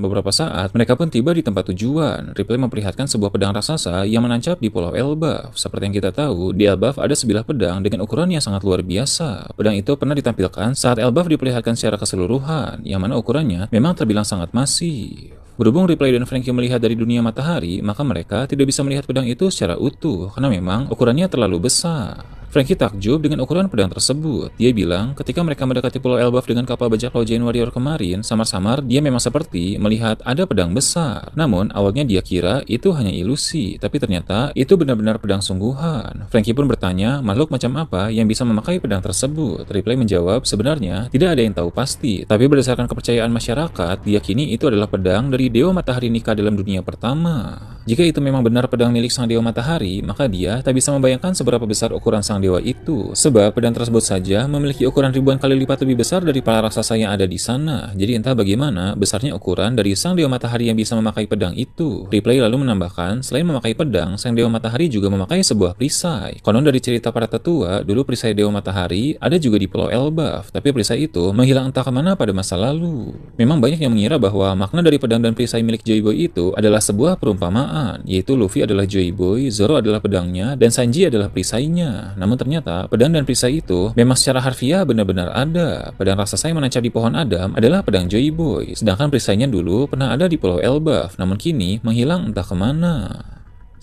beberapa saat mereka pun tiba di tempat tujuan. Ripley memperlihatkan sebuah pedang raksasa yang menancap di Pulau Elbaf. Seperti yang kita tahu, di Elbaf ada sebilah pedang dengan ukuran yang sangat luar biasa. Pedang itu pernah ditampilkan saat Elbaf diperlihatkan secara keseluruhan, yang mana ukurannya memang terbilang sangat masif. Berhubung Ripley dan Frankie melihat dari dunia matahari, maka mereka tidak bisa melihat pedang itu secara utuh karena memang ukurannya terlalu besar. Frankie takjub dengan ukuran pedang tersebut. Dia bilang ketika mereka mendekati Pulau Elbaf dengan kapal bajak laut Giant Warrior kemarin, samar-samar dia memang seperti melihat ada pedang besar. Namun awalnya dia kira itu hanya ilusi, tapi ternyata itu benar-benar pedang sungguhan. Frankie pun bertanya makhluk macam apa yang bisa memakai pedang tersebut. Ripley menjawab sebenarnya tidak ada yang tahu pasti, tapi berdasarkan kepercayaan masyarakat, diyakini itu adalah pedang dari Dewa Matahari Nika dalam dunia pertama. Jika itu memang benar pedang milik sang Dewa Matahari, maka dia tak bisa membayangkan seberapa besar ukuran sang dewa itu, sebab pedang tersebut saja memiliki ukuran ribuan kali lipat lebih besar dari para raksasa yang ada di sana. Jadi entah bagaimana besarnya ukuran dari sang Dewa Matahari yang bisa memakai pedang itu. Ripley lalu menambahkan, selain memakai pedang, sang Dewa Matahari juga memakai sebuah perisai. Konon dari cerita para tetua, dulu perisai Dewa Matahari ada juga di Pulau Elbaf, tapi perisai itu menghilang entah kemana pada masa lalu. Memang banyak yang mengira bahwa makna dari pedang dan perisai milik Joy Boy itu adalah sebuah perumpamaan, yaitu Luffy adalah Joy Boy, Zoro adalah pedangnya, dan Sanji adalah perisainya. Namun ternyata pedang dan perisai itu memang secara harfiah benar-benar ada. Pedang raksasa yang menancap di pohon Adam adalah pedang Joy Boy, sedangkan perisainya dulu pernah ada di Pulau Elbaf, namun kini menghilang entah kemana.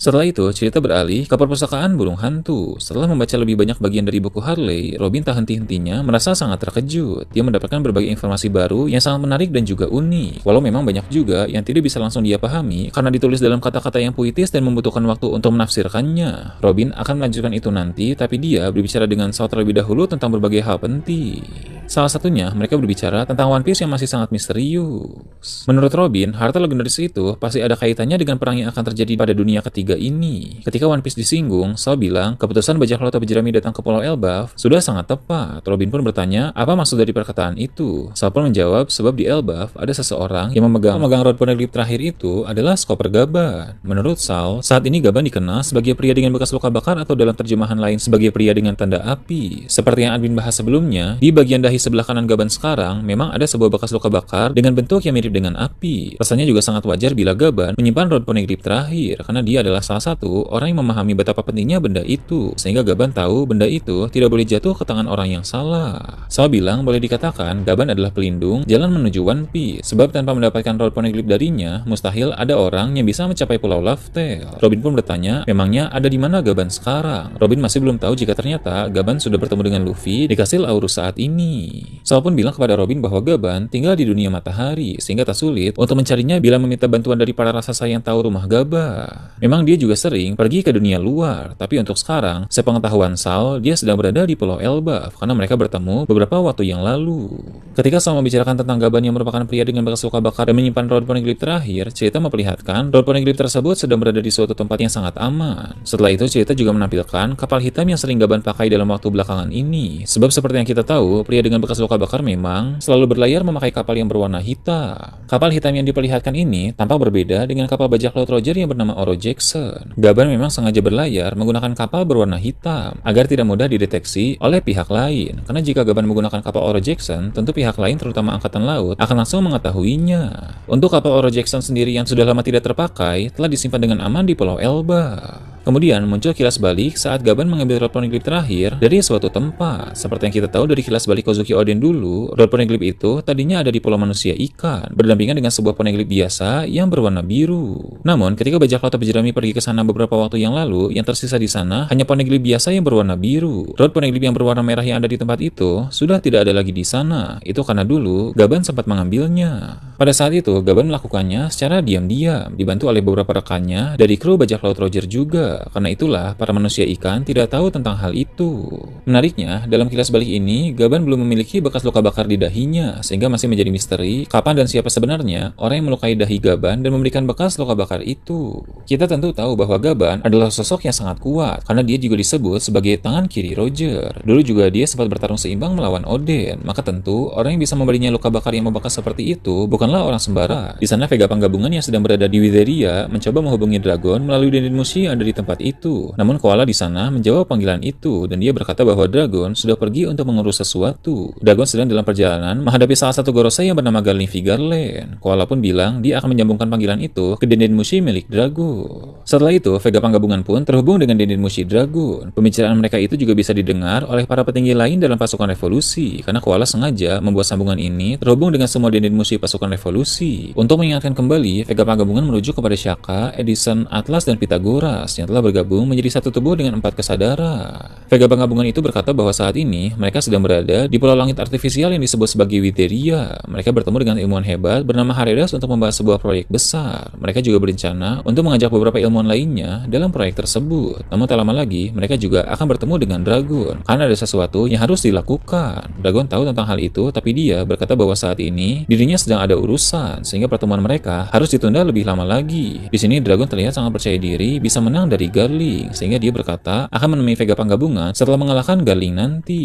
Setelah itu, cerita beralih ke perpustakaan burung hantu. Setelah membaca lebih banyak bagian dari buku Harley, Robin tak henti-hentinya merasa sangat terkejut. Dia mendapatkan berbagai informasi baru yang sangat menarik dan juga unik. Walau memang banyak juga yang tidak bisa langsung dia pahami karena ditulis dalam kata-kata yang puitis dan membutuhkan waktu untuk menafsirkannya. Robin akan melanjutkan itu nanti, tapi dia berbicara dengan Shaw terlebih dahulu tentang berbagai hal penting. Salah satunya, mereka berbicara tentang One Piece yang masih sangat misterius. Menurut Robin, harta legendaris itu pasti ada kaitannya dengan perang yang akan terjadi pada dunia ketiga ini. Ketika One Piece disinggung, Shaw bilang keputusan bajak laut Topi Jerami datang ke Pulau Elbaf sudah sangat tepat. Robin pun bertanya apa maksud dari perkataan itu. Shaw pun menjawab sebab di Elbaf ada seseorang yang memegang rod poneglyph terakhir itu adalah Skopper Gaban. Menurut Shaw, saat ini Gaban dikenal sebagai pria dengan bekas luka bakar atau dalam terjemahan lain sebagai pria dengan tanda api. Seperti yang Admin bahas sebelumnya, di bagian dahi sebelah kanan Gaban sekarang memang ada sebuah bekas luka bakar dengan bentuk yang mirip dengan api. Rasanya juga sangat wajar bila Gaban menyimpan rod poneglyph terakhir karena dia adalah salah satu orang yang memahami betapa pentingnya benda itu, sehingga Gaban tahu benda itu tidak boleh jatuh ke tangan orang yang salah. Shaw bilang boleh dikatakan Gaban adalah pelindung jalan menuju One Piece, sebab tanpa mendapatkan rod poneglyph darinya, mustahil ada orang yang bisa mencapai Pulau Laugh-Tale. Robin pun bertanya, memangnya ada di mana Gaban sekarang? Robin masih belum tahu jika ternyata Gaban sudah bertemu dengan Luffy di kastil Aurus saat ini. Shaw pun bilang kepada Robin bahwa Gaban tinggal di dunia matahari, sehingga tak sulit untuk mencarinya bila meminta bantuan dari para raksasa yang tahu rumah Gaban. Memang dia juga sering pergi ke dunia luar, tapi untuk sekarang, sepengetahuan Shaw, dia sedang berada di Pulau Elbaf karena mereka bertemu beberapa waktu yang lalu. Ketika Shaw membicarakan tentang Gaban yang merupakan pria dengan bekas luka bakar dan menyimpan rod poneglyph terakhir, cerita memperlihatkan rod poneglyph tersebut sedang berada di suatu tempat yang sangat aman. Setelah itu, cerita juga menampilkan kapal hitam yang sering Gaban pakai dalam waktu belakangan ini. Sebab seperti yang kita tahu, pria dengan bekas luka bakar memang selalu berlayar memakai kapal yang berwarna hitam. Kapal hitam yang diperlihatkan ini tampak berbeda dengan kapal bajak laut Roger yang bernama Oro Jackson. Gaban memang sengaja berlayar menggunakan kapal berwarna hitam agar tidak mudah dideteksi oleh pihak lain. Karena jika Gaban menggunakan kapal Oro Jackson, tentu pihak lain terutama angkatan laut akan langsung mengetahuinya. Untuk kapal Oro Jackson sendiri yang sudah lama tidak terpakai telah disimpan dengan aman di Pulau Elba. Kemudian muncul kilas balik saat Gaban mengambil rod poneglyph terakhir dari suatu tempat. Seperti yang kita tahu dari kilas balik Kozuki Oden dulu, rod poneglyph itu tadinya ada di Pulau Manusia Ikan, berdampingan dengan sebuah poneglyph biasa yang berwarna biru. Namun, ketika bajak laut Topi Jerami pergi ke sana beberapa waktu yang lalu, yang tersisa di sana hanya poneglyph biasa yang berwarna biru. Rod poneglyph yang berwarna merah yang ada di tempat itu sudah tidak ada lagi di sana. Itu karena dulu Gaban sempat mengambilnya. Pada saat itu, Gaban melakukannya secara diam-diam, dibantu oleh beberapa rekannya dari kru bajak laut Roger juga. Karena itulah para manusia ikan tidak tahu tentang hal itu. Menariknya, dalam kilas balik ini, Gaban belum memiliki bekas luka bakar di dahinya, sehingga masih menjadi misteri kapan dan siapa sebenarnya orang yang melukai dahi Gaban dan memberikan bekas luka bakar itu. Kita tentu tahu bahwa Gaban adalah sosok yang sangat kuat, karena dia juga disebut sebagai tangan kiri Roger. Dulu juga dia sempat bertarung seimbang melawan Oden, maka tentu orang yang bisa memberinya luka bakar yang membekas seperti itu bukanlah orang sembarang. Di sana Vegapunk gabungan yang sedang berada di Witheria mencoba menghubungi Dragon melalui Dendenmushi yang ada di tempat itu. Namun koala di sana menjawab panggilan itu dan dia berkata bahwa Dragon sudah pergi untuk mengurus sesuatu. Dragon sedang dalam perjalanan menghadapi salah satu Gorosei yang bernama Garling Vigarland. Koala pun bilang dia akan menyambungkan panggilan itu ke Denden Mushi milik Dragon. Setelah itu, Vega Panggabungan pun terhubung dengan Denden Mushi Dragon. Pembicaraan mereka itu juga bisa didengar oleh para petinggi lain dalam pasukan revolusi karena koala sengaja membuat sambungan ini terhubung dengan semua Denden Mushi pasukan revolusi. Untuk mengingatkan kembali, Vega Panggabungan merujuk kepada Shaka, Edison, Atlas, dan Pythagoras yang telah bergabung menjadi satu tubuh dengan 4 kesadaran. Vega Panggabungan itu berkata bahwa saat ini mereka sedang berada di pulau langit artifisial yang disebut sebagai Witheria. Mereka bertemu dengan ilmuwan hebat bernama Haredas untuk membahas sebuah proyek besar. Mereka juga berencana untuk mengajak beberapa ilmuwan lainnya dalam proyek tersebut. Namun tak lama lagi, mereka juga akan bertemu dengan Dragon karena ada sesuatu yang harus dilakukan. Dragon tahu tentang hal itu, tapi dia berkata bahwa saat ini dirinya sedang ada urusan, sehingga pertemuan mereka harus ditunda lebih lama lagi. Di sini Dragon terlihat sangat percaya diri bisa menang dari Garling, sehingga dia berkata akan menemui Vega Panggabungan setelah mengalahkan Garling nanti.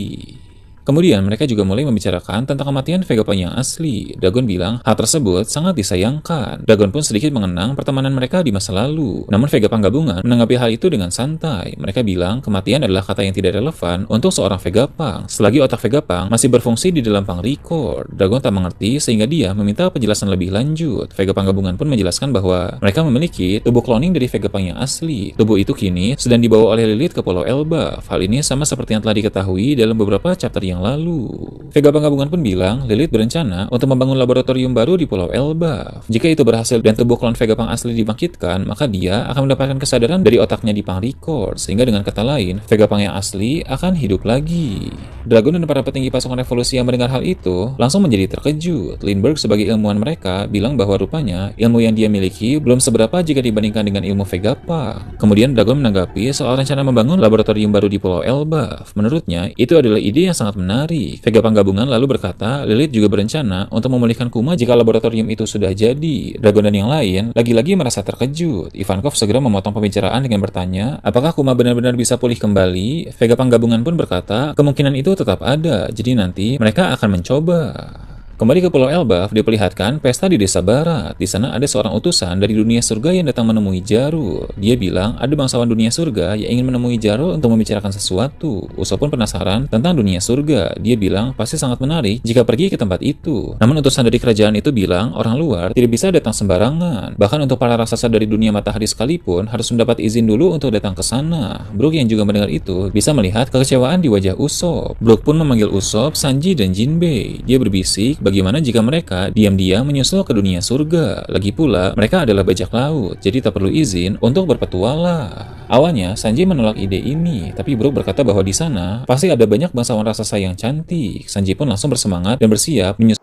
Kemudian mereka juga mulai membicarakan tentang kematian Vegapunk yang asli. Dragon bilang hal tersebut sangat disayangkan. Dragon pun sedikit mengenang pertemanan mereka di masa lalu. Namun Vegapunk gabungan menanggapi hal itu dengan santai. Mereka bilang kematian adalah kata yang tidak relevan untuk seorang Vegapunk, selagi otak Vegapunk masih berfungsi di dalam Punk Record. Dragon tak mengerti sehingga dia meminta penjelasan lebih lanjut. Vegapunk gabungan pun menjelaskan bahwa mereka memiliki tubuh cloning dari Vegapunk yang asli. Tubuh itu kini sedang dibawa oleh Lilith ke Pulau Elbaf. Hal ini sama seperti yang telah diketahui dalam beberapa chapter yang lalu. Vegapunk gabungan pun bilang Lilith berencana untuk membangun laboratorium baru di Pulau Elbaf. Jika itu berhasil dan tubuh klon Vegapunk asli dibangkitkan, maka dia akan mendapatkan kesadaran dari otaknya di Punk Record, sehingga dengan kata lain, Vegapunk yang asli akan hidup lagi. Dragon dan para petinggi pasukan revolusi yang mendengar hal itu langsung menjadi terkejut. Lindbergh sebagai ilmuwan mereka bilang bahwa rupanya ilmu yang dia miliki belum seberapa jika dibandingkan dengan ilmu Vegapunk. Kemudian Dragon menanggapi soal rencana membangun laboratorium baru di Pulau Elbaf. Menurutnya, itu adalah ide yang sangat menarik. Vegapunk gabungan lalu berkata Lilith juga berencana untuk memulihkan Kuma jika laboratorium itu sudah jadi. Dragon dan yang lain lagi-lagi merasa terkejut. Ivankov segera memotong pembicaraan dengan bertanya, apakah Kuma benar-benar bisa pulih kembali? Vegapunk gabungan pun berkata, kemungkinan itu tetap ada, jadi nanti mereka akan mencoba. Kembali ke Pulau Elbaf, diperlihatkan pesta di desa barat. Di sana ada seorang utusan dari dunia surga yang datang menemui Jarul. Dia bilang ada bangsawan dunia surga yang ingin menemui Jarul untuk membicarakan sesuatu. Usopp pun penasaran tentang dunia surga. Dia bilang pasti sangat menarik jika pergi ke tempat itu. Namun utusan dari kerajaan itu bilang orang luar tidak bisa datang sembarangan. Bahkan untuk para raksasa dari dunia matahari sekalipun harus mendapat izin dulu untuk datang ke sana. Brook yang juga mendengar itu bisa melihat kekecewaan di wajah Usopp. Brook pun memanggil Usopp, Sanji, dan Jinbei. Dia berbisik, bagaimana jika mereka diam-diam menyusul ke dunia surga? Lagi pula, mereka adalah bajak laut, jadi tak perlu izin untuk berpetualang. Awalnya, Sanji menolak ide ini, tapi Brook berkata bahwa di sana pasti ada banyak bangsawan raksasa yang cantik. Sanji pun langsung bersemangat dan bersiap menyusul